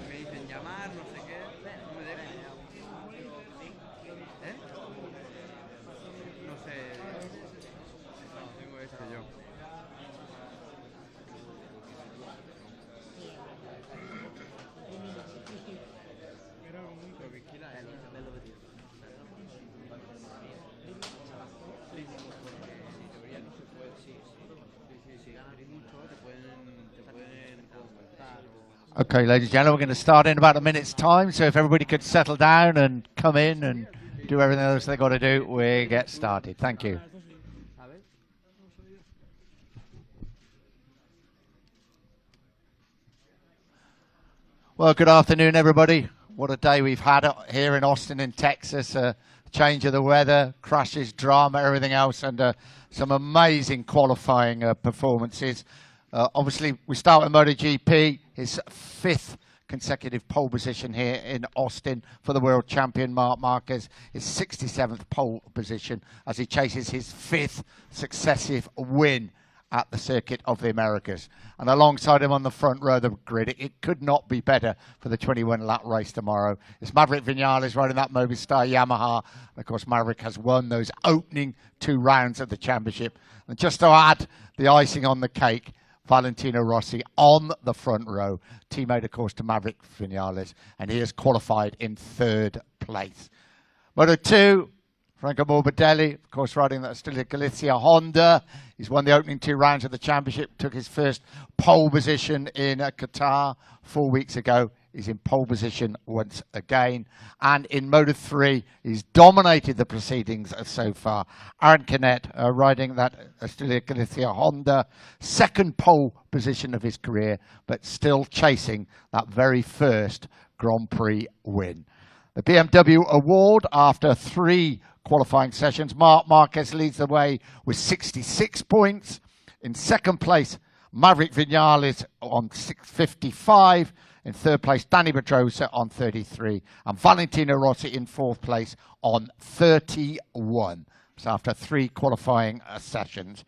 Me dicen llamar, no sé qué, no me dejan. ¿Eh? No sé. No, tengo este yo. Era comunque che chi l'ha è bello vedere. Sí, porque en teoría no se puede. Sí, si ganas mucho te pueden contactar o... Okay, ladies and gentlemen, we're going to start in about a minute's time, so if everybody could settle down and come in and do everything else they've got to do, we'll get started. Thank you. Well, good afternoon, everybody. What a day we've had here in Austin in Texas. Change of the weather, crashes, drama, everything else, and some amazing qualifying performances. Obviously, we start with MotoGP, his 5th consecutive pole position here in Austin for the world champion, Marc Marquez, his 67th pole position as he chases his 5th successive win at the Circuit of the Americas. And alongside him on the front row of the grid, it could not be better for the 21-lap race tomorrow. It's Maverick Vinales riding that Movistar Yamaha. And of course, Maverick has won those opening 2 rounds of the championship. And just to add the icing on the cake, Valentino Rossi on the front row, teammate, of course, to Maverick Vinales, and he has qualified in 3rd place. Moto 2, Franco Morbidelli, of course, riding that Stella Galicia Honda. He's won the opening 2 rounds of the championship, took his first pole position in Qatar 4 weeks ago. He's in pole position once again. And in Moto 3, he's dominated the proceedings so far. Aaron Canet riding that Stella Galicia Honda, 2nd pole position of his career, but still chasing that very first Grand Prix win. The BMW Award after 3 qualifying sessions. Marc Marquez leads the way with 66 points. In 2nd place, Maverick Vinales on 55. In 3rd place, Dani Pedrosa on 33. And Valentino Rossi in 4th place on 31. So after 3 qualifying sessions.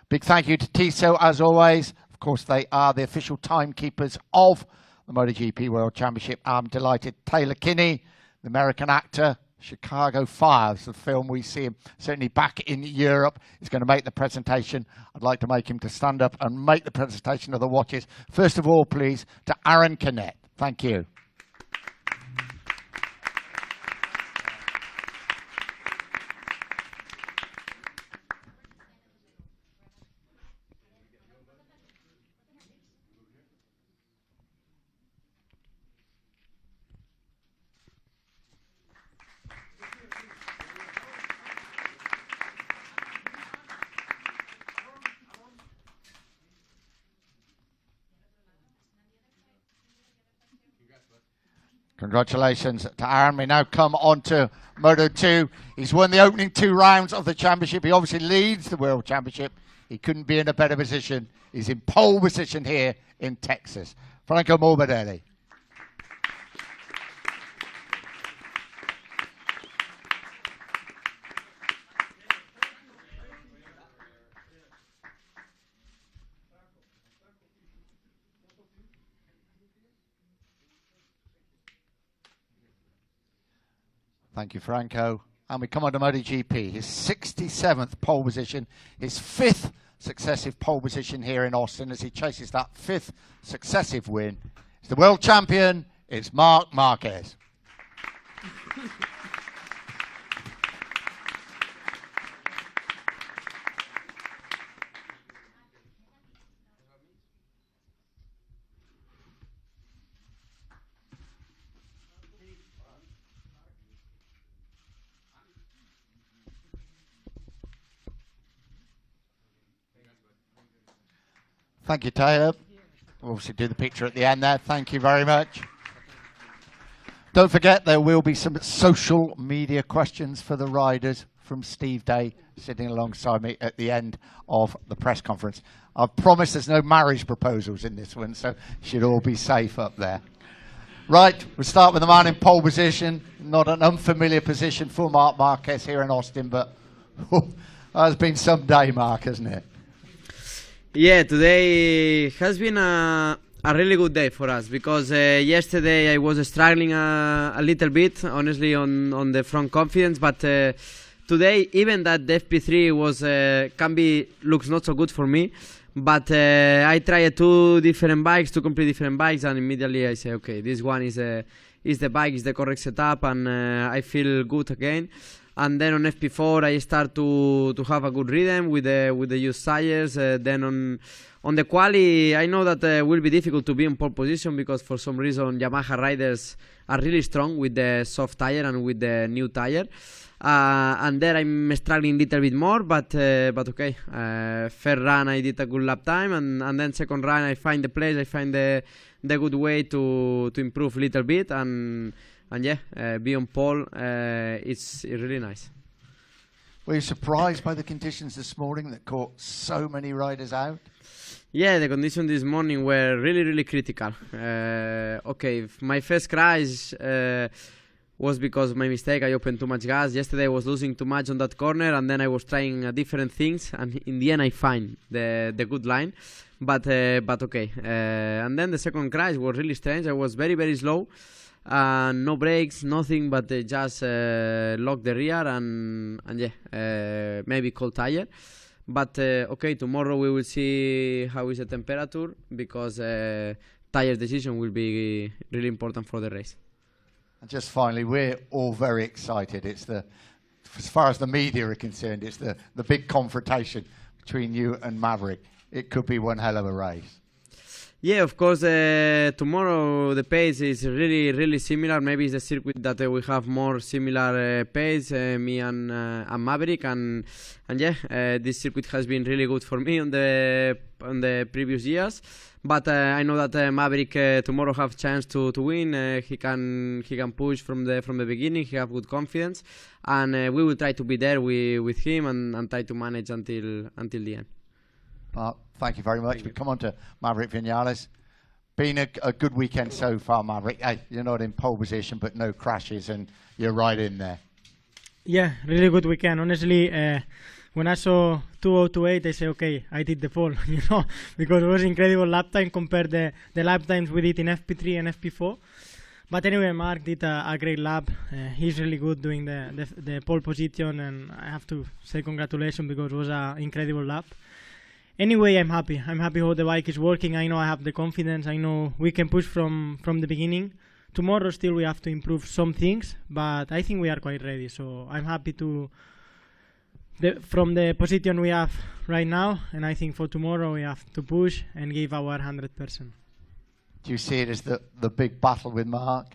Big thank you to Tissot, as always. Of course, they are the official timekeepers of the MotoGP World Championship. I'm delighted Taylor Kinney, the American actor, Chicago Fire, the film we see him certainly back in Europe, is going to make the presentation. I'd like to make him to stand up and make the presentation of the watches. First of all, please, to Aaron Canet. Thank you. Congratulations to Aaron. We now come on to Moto 2. He's won the opening 2 rounds of the championship. He obviously leads the World Championship. He couldn't be in a better position. He's in pole position here in Texas. Franco Morbidelli. Thank you, Franco. And we come on to MotoGP, his 67th pole position, his 5th successive pole position here in Austin as he chases that 5th successive win. It's the world champion, it's Marc Marquez. Thank you, Taylor. We'll obviously do the picture at the end there. Thank you very much. Don't forget, there will be some social media questions for the riders from Steve Day, sitting alongside me at the end of the press conference. I've promised there's no marriage proposals in this one, so should all be safe up there. Right, we'll start with the man in pole position. Not an unfamiliar position for Marc Marquez here in Austin, but has been some day, Marc, hasn't it? Yeah, today has been a really good day for us because yesterday I was struggling a little bit, honestly, on the front confidence, but today even that the FP3 was looks not so good for me, but I tried two completely different bikes, and immediately I say, okay, this one is the bike, is the correct setup, and I feel good again. And then on FP4 I start to have a good rhythm with the used tires. Then on the quali I know that will be difficult to be in pole position because for some reason Yamaha riders are really strong with the soft tire and with the new tire. And there I'm struggling a little bit more, but okay. First run I did a good lap time, and then second run I find the place, I find the good way to improve a little bit, and yeah, be on pole, it's really nice. Were you surprised by the conditions this morning that caught so many riders out? Yeah, the conditions this morning were really, really critical. Okay, my first crash was because of my mistake. I opened too much gas. Yesterday I was losing too much on that corner, and then I was trying different things, and in the end I find the good line. But okay. And then the second crash was really strange. I was very, very slow. No brakes, nothing, but just lock the rear and yeah, maybe cold tire. But okay, tomorrow we will see how is the temperature, because tire decision will be really important for the race. And just finally, we're all very excited. It's as far as the media are concerned, it's the big confrontation between you and Maverick. It could be one hell of a race. Yeah, of course, tomorrow the pace is really, really similar. Maybe it's the circuit that we have more similar pace, me and Maverick, and yeah, this circuit has been really good for me on the previous years. But I know that Maverick tomorrow have chance to win. He can push from the beginning. He have good confidence, and we will try to be there with him and try to manage until the end. Thank you very much. We come on to Maverick Vinales. Been a good weekend so far, Maverick. Hey, you're not in pole position, but no crashes, and you're right in there. Yeah, really good weekend. Honestly, when I saw 2028, I said, okay, I did the pole, because it was incredible lap time compared the lap times we did in FP3 and FP4. But anyway, Mark did a great lap. He's really good doing the pole position, and I have to say congratulations because it was an incredible lap. Anyway, I'm happy. I'm happy how the bike is working. I know I have the confidence. I know we can push from the beginning. Tomorrow still we have to improve some things, but I think we are quite ready. So I'm happy from the position we have right now, and I think for tomorrow we have to push and give our 100%. Do you see it as the big battle with Mark?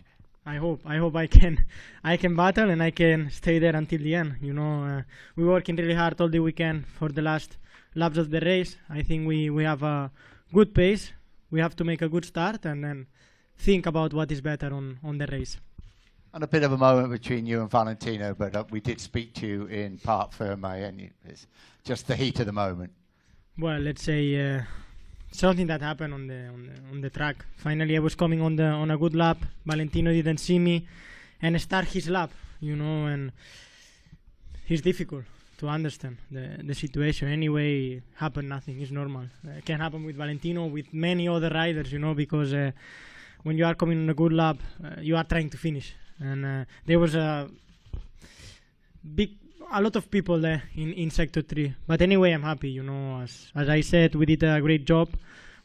I hope I can battle and I can stay there until the end. We're working really hard all the weekend for the last laps of the race. I think we have a good pace. We have to make a good start and then think about what is better on the race. And a bit of a moment between you and Valentino, but we did speak to you in Parc Ferme, and it's just the heat of the moment. Well, let's say something that happened on the track. Finally, I was coming on a good lap. Valentino didn't see me and start his lap, and it's difficult to understand the situation. Anyway, happened nothing. It's normal. It can happen with Valentino, with many other riders, because when you are coming on a good lap, you are trying to finish. And there was a lot of people there in Sector 3. But anyway, I'm happy, as I said, we did a great job.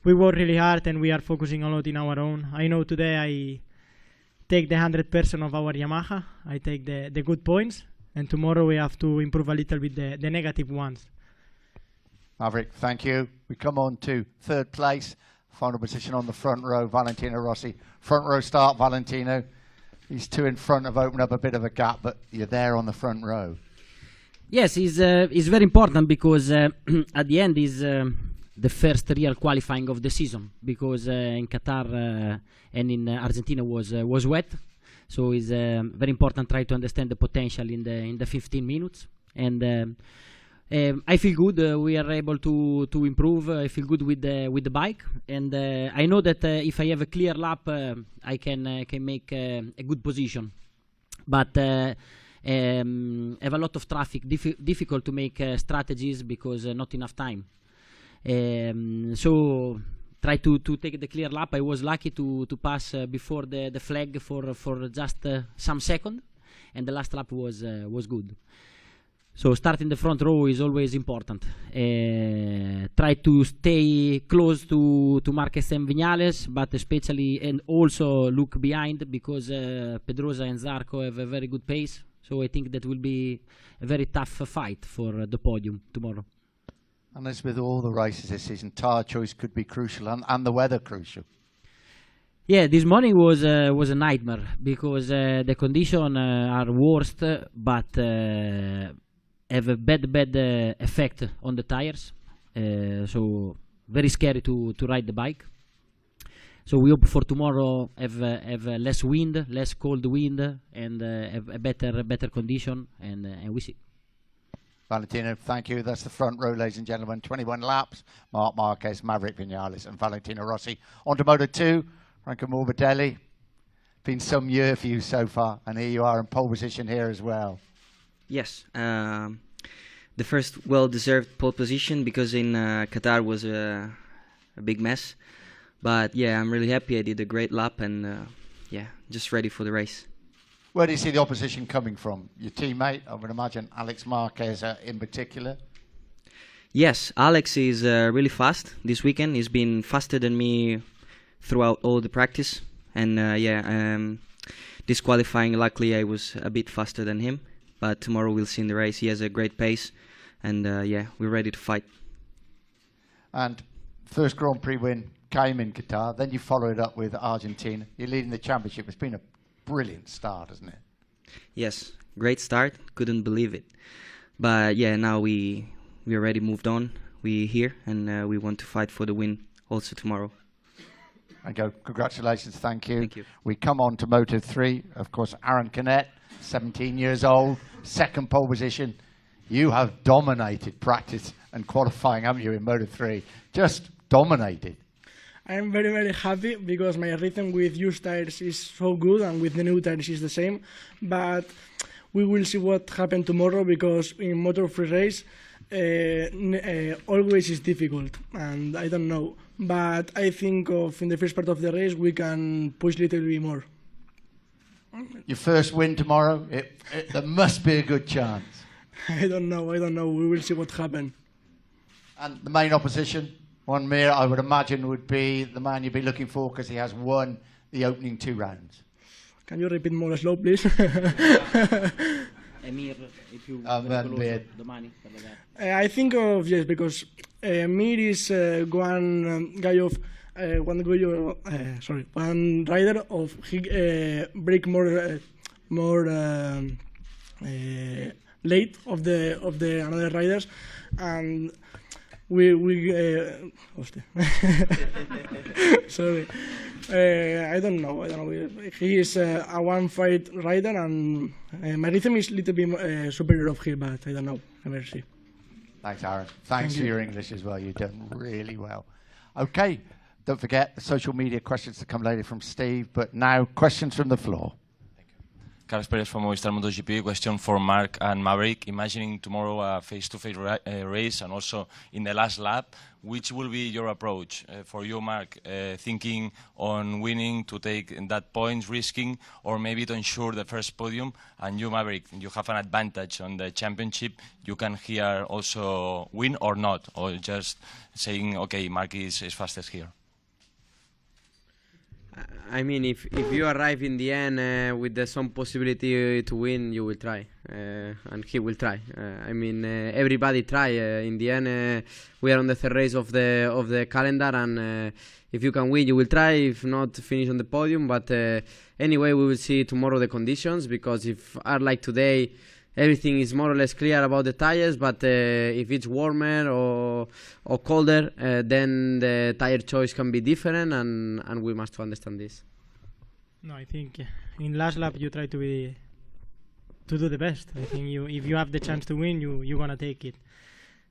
We worked really hard and we are focusing a lot in our own. I know today I take the 100% of our Yamaha. I take the good points. And tomorrow we have to improve a little bit the negative ones. Maverick, thank you. We come on to third place. Final position on the front row, Valentino Rossi. Front row start, Valentino. These two in front have opened up a bit of a gap, but you're there on the front row. Yes, it's very important because at the end is the first real qualifying of the season, because in Qatar and in Argentina was wet. So it's very important to try to understand the potential in the 15 minutes. And I feel good. We are able to improve. I feel good with the bike, and I know that if I have a clear lap, I can make a good position. But have a lot of traffic. Difficult to make strategies because not enough time. So try to take the clear lap. I was lucky to pass before the flag for just some second, and the last lap was good. So starting the front row is always important. Try to stay close to Marquez and Viñales, but especially and also look behind, because Pedrosa and Zarco have a very good pace. So I think that will be a very tough fight for the podium tomorrow. And as with all the races this season, tyre choice could be crucial, and the weather crucial. Yeah, this morning was a nightmare, because the conditions are worst, but have a bad effect on the tires. So very scary to ride the bike. So we hope for tomorrow have less wind, less cold wind, and have a better condition, and we see. Valentino, thank you. That's the front row, ladies and gentlemen. 21 laps. Marc Marquez, Maverick Viñales, and Valentino Rossi. On to Moto 2, Franco Morbidelli. Been some year for you so far, and here you are in pole position here as well. Yes, the first well-deserved pole position, because in Qatar was a big mess. But yeah, I'm really happy. I did a great lap, and yeah, just ready for the race. Where do you see the opposition coming from? Your teammate, I would imagine, Alex Marquez in particular? Yes, Alex is really fast this weekend. He's been faster than me throughout all the practice. And this qualifying, luckily, I was a bit faster than him. But tomorrow we'll see in the race. He has a great pace. And yeah, we're ready to fight. And first Grand Prix win came in Qatar. Then you followed it up with Argentina. You're leading the championship. It's been a brilliant start, hasn't it? Yes, great start. Couldn't believe it. But yeah, now we already moved on. We're here, and we want to fight for the win also tomorrow. And congratulations, thank you. Thank you. We come on to Moto 3. Of course, Aaron Canet, 17 years old, second pole position. You have dominated practice and qualifying, haven't you, in Moto 3? Just dominated. I'm very, very happy, because my rhythm with used tires is so good, and with the new tires is the same. But we will see what happens tomorrow, because in Moto 3 race, always is difficult, and I don't know. But I think in the first part of the race we can push a little bit more. Your first win tomorrow, there must be a good chance. I don't know. We will see what happens. And the main opposition, Juan Mir, I would imagine, would be the man you'd be looking for, because he has won the opening 2 rounds. Can you repeat more slow, please? Emir, if you the money. I think of yes, because Mir is one guy of one rider of he break more late of the another riders, and we sorry. I don't know. He is a one-fight rider, and my rhythm is a little bit superior of him, but I don't know. Never see. Thanks, Aaron. Thanks for your English as well. You've done really well. Okay, don't forget the social media questions to come later from Steve, but now questions from the floor. Carlos Perez from Movistar MotoGP. Question for Mark and Maverick. Imagining tomorrow a face-to-face race, and also in the last lap, which will be your approach for you, Mark? Thinking on winning to take that points, risking, or maybe to ensure the first podium? And you, Maverick, you have an advantage on the championship. You can here also win or not, or just saying, okay, Mark is fastest here. I mean, if you arrive in the end with some possibility to win, you will try, and he will try. I mean, everybody try. In the end, we are on the third race of the calendar, and if you can win, you will try. If not, finish on the podium. But anyway, we will see tomorrow the conditions, because if are like today, everything is more or less clear about the tires, but if it's warmer or colder, then the tire choice can be different, and we must understand this. No, I think in last lap you try to do the best. I think if you have the chance to win, you're gonna take it.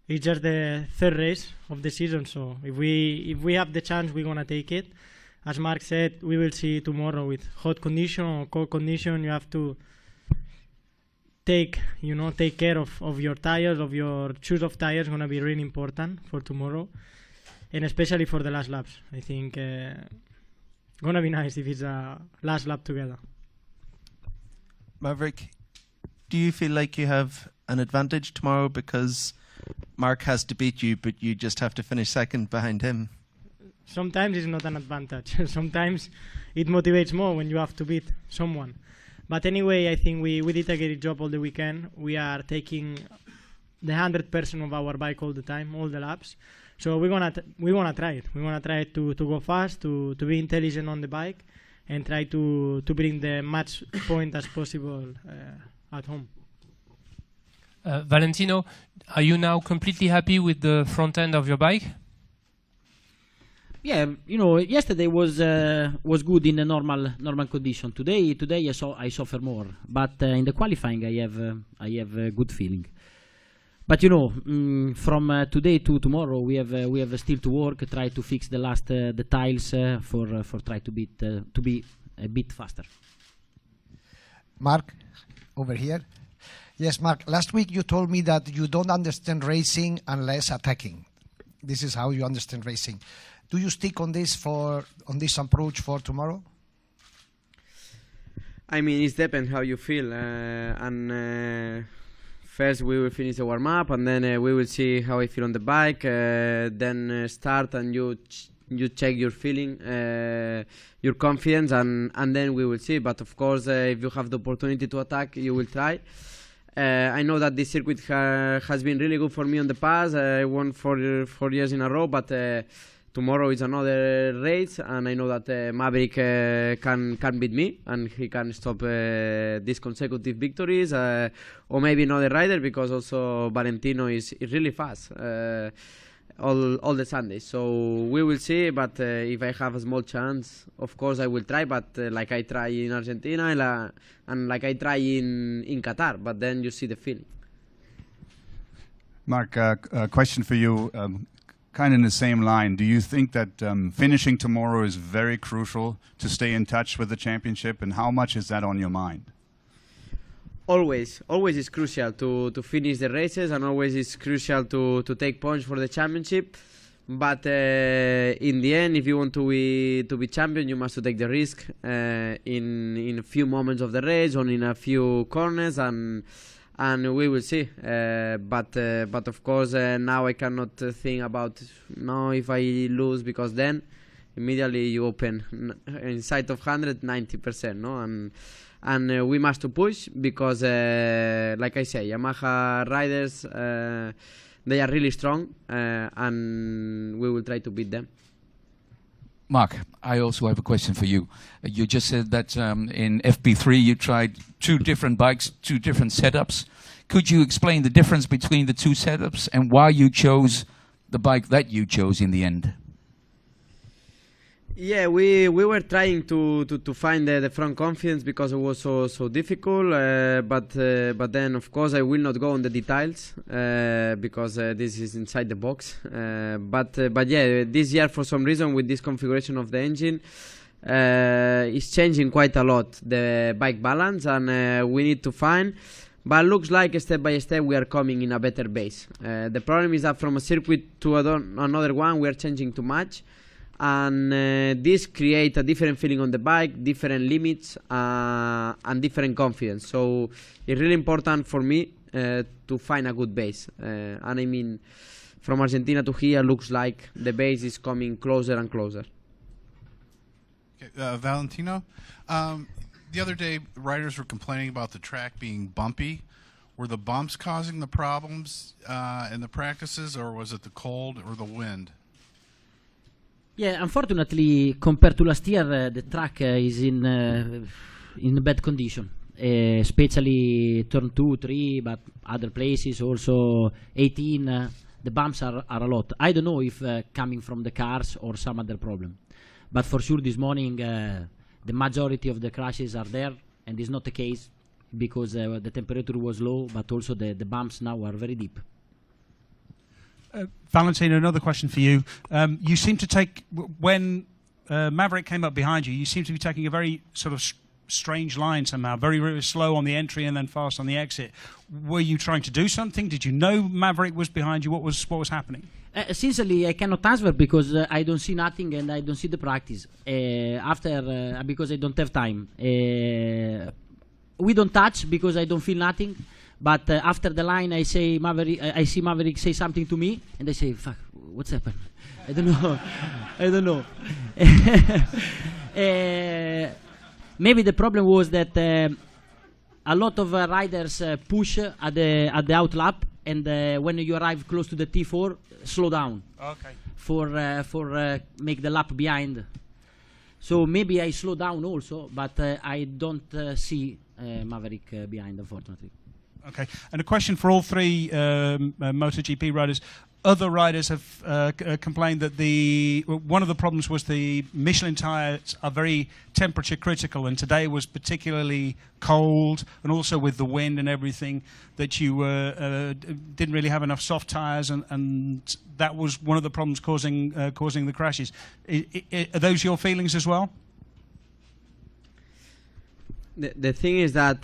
It's just the third race of the season, so if we have the chance, we're gonna take it. As Mark said, we will see tomorrow with hot condition or cold condition. You have to take care of your tires, of your choice of tires. Gonna be really important for tomorrow. and especially for the last laps. I think gonna be nice if it's a last lap together. Maverick, do you feel like you have an advantage tomorrow because Mark has to beat you, but you just have to finish second behind him? Sometimes it's not an advantage. Sometimes it motivates more when you have to beat someone. But anyway, I think we did a great job all the weekend. We are taking the 100% of our bike all the time, all the laps. So we wanna try it. We wanna try to go fast, to be intelligent on the bike, and try to bring the much point as possible at home. Valentino, are you now completely happy with the front end of your bike? Yeah, yesterday was good in a normal condition. Today I suffer more, but in the qualifying I have a good feeling. But from today to tomorrow we have still to work, try to fix the last the tiles for try to be a bit faster. Mark, over here. Yes, Mark. Last week you told me that you don't understand racing unless attacking. This is how you understand racing. Do you stick on this approach for tomorrow? I mean, it depends how you feel. First we will finish the warm up, and then we will see how I feel on the bike. Then start, and you check your feeling, your confidence, and then we will see. But of course, if you have the opportunity to attack, you will try. I know that this circuit has been really good for me in the past. I won 4 years in a row, but tomorrow is another race, and I know that Maverick can beat me, and he can stop these consecutive victories, or maybe another rider, because also Valentino is really fast all the Sundays. So we will see, but if I have a small chance, of course I will try, but like I try in Argentina and like I try in Qatar, but then you see the feeling. Mark, a question for you, kind of in the same line. Do you think that finishing tomorrow is very crucial to stay in touch with the championship, and how much is that on your mind? Always is crucial to finish the races, and always is crucial to take points for the championship. But in the end, if you want to be champion, you must take the risk in a few moments of the race, or in a few corners, and we will see. But of course, now I cannot think about if I lose, because then immediately you open inside of 190%, no, and we must push, because like I say, Yamaha riders, they are really strong, and we will try to beat them. Mark, I also have a question for you. You just said that in FP3 you tried 2 different bikes, 2 different setups. Could you explain the difference between the 2 setups and why you chose the bike that you chose in the end? Yeah, we were trying to find the front confidence, because it was so difficult. But then of course I will not go on the details, because this is inside the box. But yeah, this year for some reason with this configuration of the engine, it's changing quite a lot the bike balance, and we need to find. But looks like step by step we are coming in a better base. The problem is that from a circuit to another one we are changing too much. And this creates a different feeling on the bike, different limits, and different confidence. So it's really important for me to find a good base. And I mean, from Argentina to here, looks like the base is coming closer and closer. Okay, Valentino, the other day riders were complaining about the track being bumpy. Were the bumps causing the problems in the practices, or was it the cold or the wind? Yeah, unfortunately, compared to last year, the track is in bad condition, especially turn 2, 3, but other places also 18. The bumps are a lot. I don't know if coming from the cars or some other problem, but for sure this morning the majority of the crashes are there, and it's not the case because the temperature was low, but also the bumps now are very deep. Valentino, another question for you. You seem to take, when Maverick came up behind you, you seem to be taking a very sort of strange line somehow, very, very slow on the entry and then fast on the exit. Were you trying to do something? Did you know Maverick was behind you? What was happening? Sincerely, I cannot answer because I don't see nothing and I don't see the practice. Because I don't have time. We don't touch because I don't feel nothing. But after the line, I see Maverick say something to me, and I say, "Fuck, what's happened?" I don't know. I don't know. Maybe the problem was that a lot of riders push at the out lap, and when you arrive close to the T4, slow down. Okay. For make the lap behind. So maybe I slow down also, but I don't see Maverick behind, unfortunately. Okay, and a question for all three MotoGP riders. Other riders have complained that one of the problems was the Michelin tyres are very temperature critical, and today was particularly cold, and also with the wind and everything, that you didn't really have enough soft tyres, and that was one of the problems causing the crashes. Are those your feelings as well? The thing is that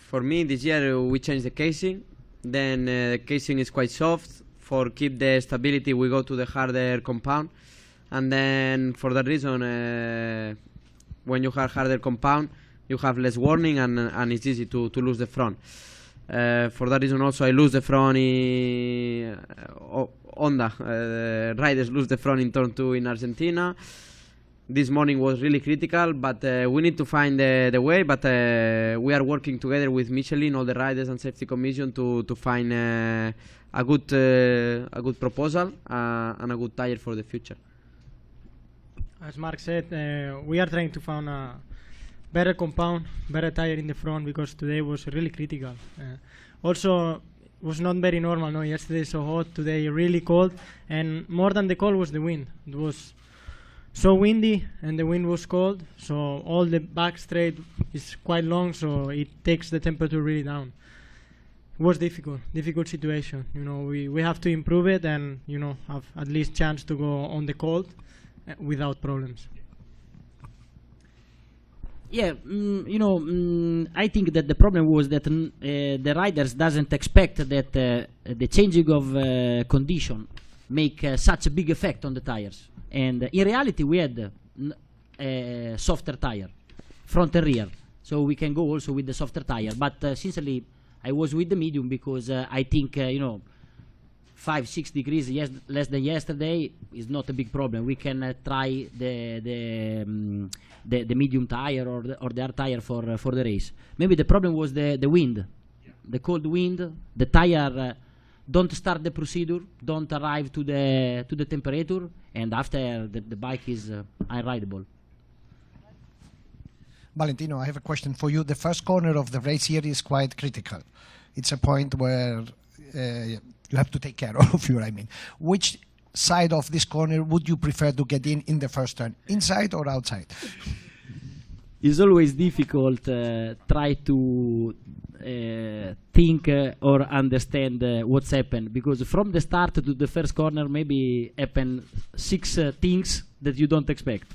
for me this year we changed the casing. Then the casing is quite soft. For keep the stability we go to the harder compound, and then for that reason when you have harder compound you have less warning, and it's easy to lose the front. For that reason also I lose the front in Honda. Riders lose the front in turn 2 in Argentina. This morning was really critical, but we need to find the way. But we are working together with Michelin, all the riders and safety commission, to find a good proposal and a good tire for the future. As Mark said, we are trying to find a better compound, better tire in the front, because today was really critical. Also, was not very normal. No, yesterday so hot, today really cold, and more than the cold was the wind. It was so windy and the wind was cold, so all the back straight is quite long, so it takes the temperature really down. It was difficult situation. You know, we have to improve it and, you know, have at least chance to go on the cold without problems. Yeah, I think that the problem was that the riders doesn't expect that the changing of condition make such a big effect on the tires. And in reality, we had a softer tire, front and rear, so we can go also with the softer tire. But sincerely, I was with the medium because I think 5-6 degrees less than yesterday is not a big problem. We can try the medium tire or the hard tire for the race. Maybe the problem was the wind, the cold wind. The tire don't start the procedure, don't arrive to the temperature, and after the bike is unrideable. Valentino, I have a question for you. The first corner of the race here is quite critical. It's a point where you have to take care of you, I mean. Which side of this corner would you prefer to get in the first turn, inside or outside? It's always difficult try to think or understand what's happened, because from the start to the first corner maybe happen 6 things that you don't expect.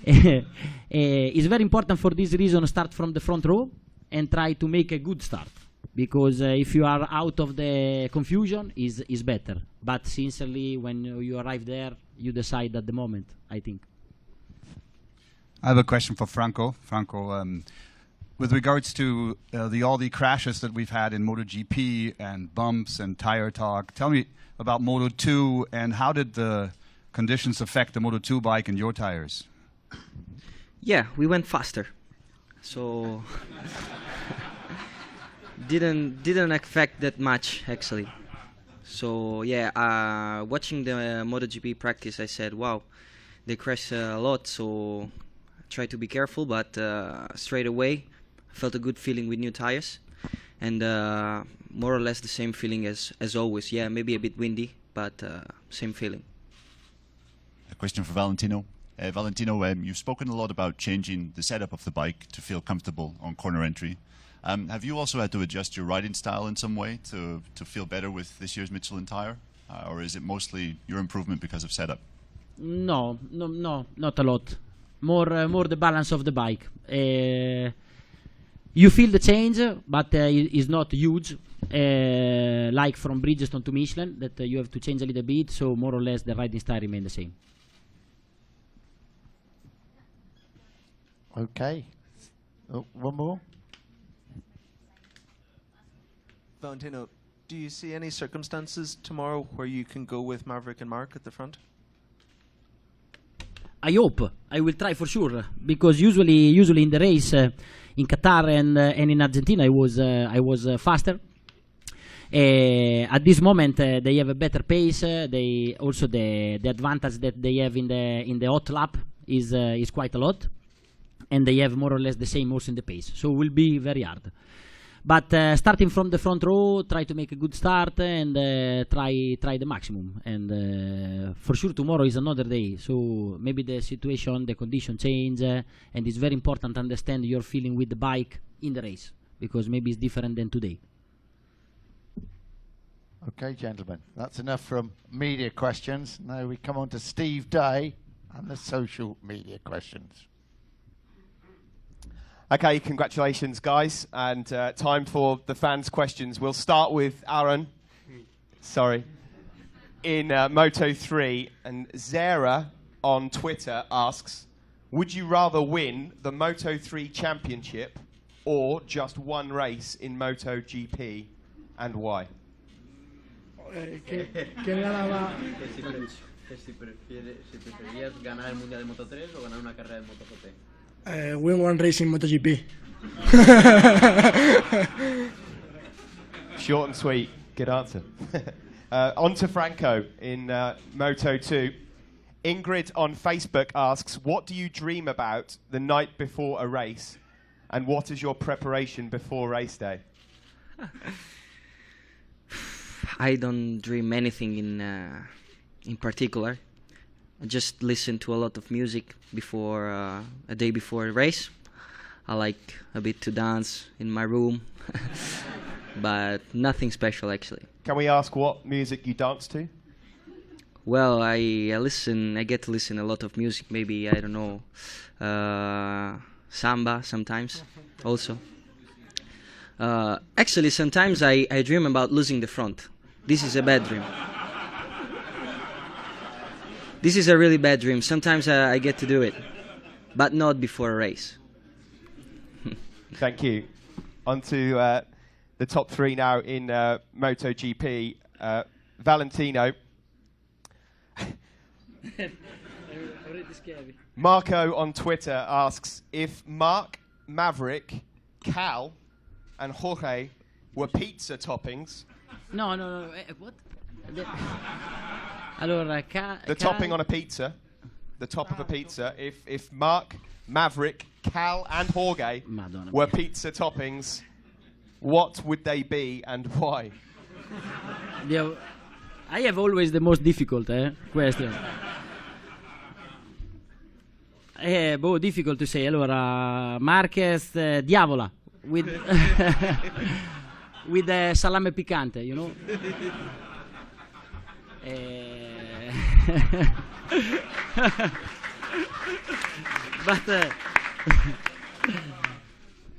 It's very important for this reason start from the front row and try to make a good start, because if you are out of the confusion is better, but sincerely when you arrive there you decide at the moment, I think. I have a question for Franco. Franco, with regards to all the crashes that we've had in MotoGP and bumps and tire talk, tell me about Moto2 and how did the conditions affect the Moto2 bike and your tires? Yeah, we went faster, so didn't affect that much actually. So yeah, watching the MotoGP practice, I said, wow, they crash a lot, so try to be careful. But straight away, I felt a good feeling with new tires, and more or less the same feeling as always. Yeah, maybe a bit windy, but same feeling. A question for Valentino. Valentino, you've spoken a lot about changing the setup of the bike to feel comfortable on corner entry. Have you also had to adjust your riding style in some way to feel better with this year's Michelin tire? Or is it mostly your improvement because of setup? No, not a lot. more the balance of the bike. You feel the change, but it's not huge. Like from Bridgestone to Michelin, that you have to change a little bit. So more or less the riding style remain the same. Okay. Oh, one more. Valentino, do you see any circumstances tomorrow where you can go with Maverick and Mark at the front? I hope. I will try for sure, because usually in the race in Qatar and in Argentina I was faster. At this moment they have a better pace. They also the advantage that they have in the hot lap is quite a lot, and they have more or less the same also in the pace. So it will be very hard. But starting from the front row, try to make a good start and try the maximum. And for sure tomorrow is another day. So maybe the situation, the condition change, and it's very important to understand your feeling with the bike in the race, because maybe it's different than today. Okay, gentlemen, that's enough from media questions. Now we come on to Steve Day and the social media questions. Okay, congratulations, guys, and time for the fans' questions. We'll start with Aaron. Sorry. In Moto3, and Zara on Twitter asks, would you rather win the Moto3 championship or just one race in MotoGP, and why? ¿Qué ganaba? Si preferías ganar el Mundial de Moto3 o ganar una carrera de MotoGP. Win one race in MotoGP. Short and sweet. Good answer. On to Franco in Moto2. Ingrid on Facebook asks, what do you dream about the night before a race, and what is your preparation before race day? I don't dream anything in particular. I just listen to a lot of music before a day before a race. I like a bit to dance in my room, but nothing special actually. Can we ask what music you dance to? Well, I get to listen a lot of music. Maybe, I don't know, samba sometimes also. Actually, sometimes I dream about losing the front. This is a bad dream. This is a really bad dream. Sometimes I get to do it, but not before a race. Thank you. On to the top three now in MotoGP. Valentino. Marco on Twitter asks, if Mark, Maverick, Cal and Jorge were pizza toppings... No. What? Allora, the topping on a pizza, the top of a pizza, if Mark, Maverick, Cal and Jorge were pizza toppings, what would they be and why? I have always the most difficult question. Difficult to say. Allora, Marquez, Diavola, with with salame picante, you know. But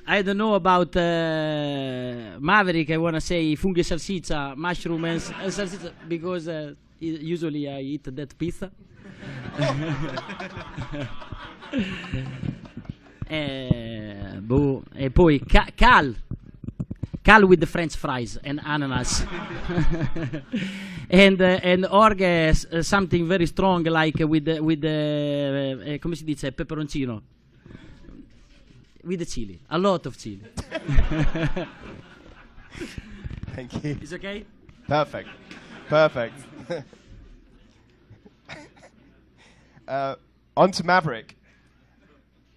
I don't know about Maverick. I want to say funghi salsiccia, mushroom and salsiccia, because usually I eat that pizza. E poi Cal with the French fries and ananas. and Jorge something very strong, like with the come si dice, peperoncino, with the chili, a lot of chili. Thank you. It's okay? Perfect. On to Maverick.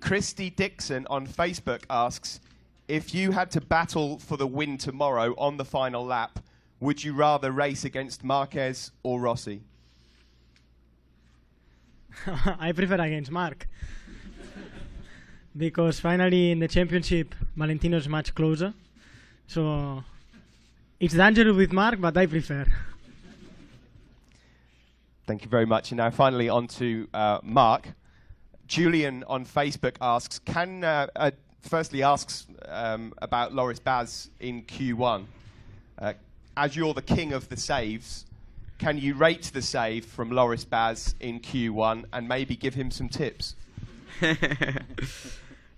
Christy Dixon on Facebook asks, if you had to battle for the win tomorrow on the final lap, would you rather race against Marquez or Rossi? I prefer against Mark. Because finally in the championship, Valentino is much closer. So it's dangerous with Mark, but I prefer. Thank you very much. And now finally on to Mark. Julian on Facebook asks, firstly asks about Loris Baz in Q1. As you're the king of the saves, can you rate the save from Loris Baz in Q1 and maybe give him some tips?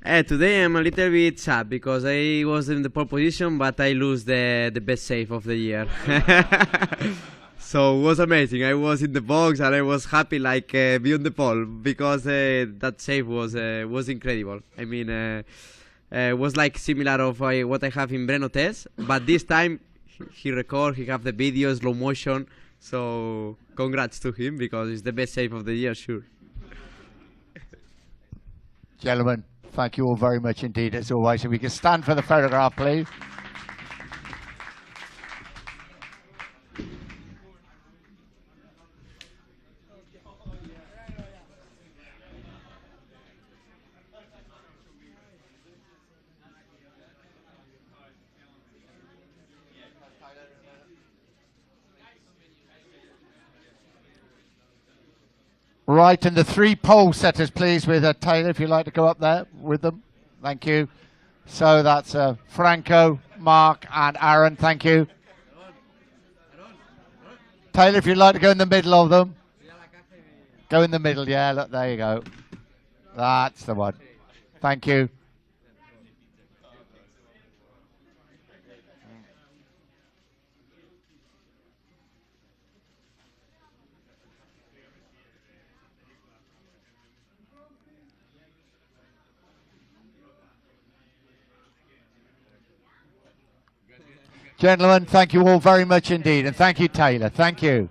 Today I'm a little bit sad because I was in the pole position, but I lose the best save of the year. So it was amazing. I was in the box and I was happy like beyond the pole because that save was incredible. I mean, it was like similar of what I have in Breno test, but this time he have the video slow motion. So congrats to him because it's the best save of the year, sure. Gentlemen, thank you all very much indeed, as always. If we can stand for the photograph, please. Right, and the 3 pole setters, please, with Taylor, if you'd like to go up there with them. Thank you. So that's Franco, Mark, and Aaron. Thank you. Taylor, if you'd like to go in the middle of them. Go in the middle, yeah, look, there you go. That's the one. Thank you. Gentlemen, thank you all very much indeed, and thank you, Taylor. Thank you.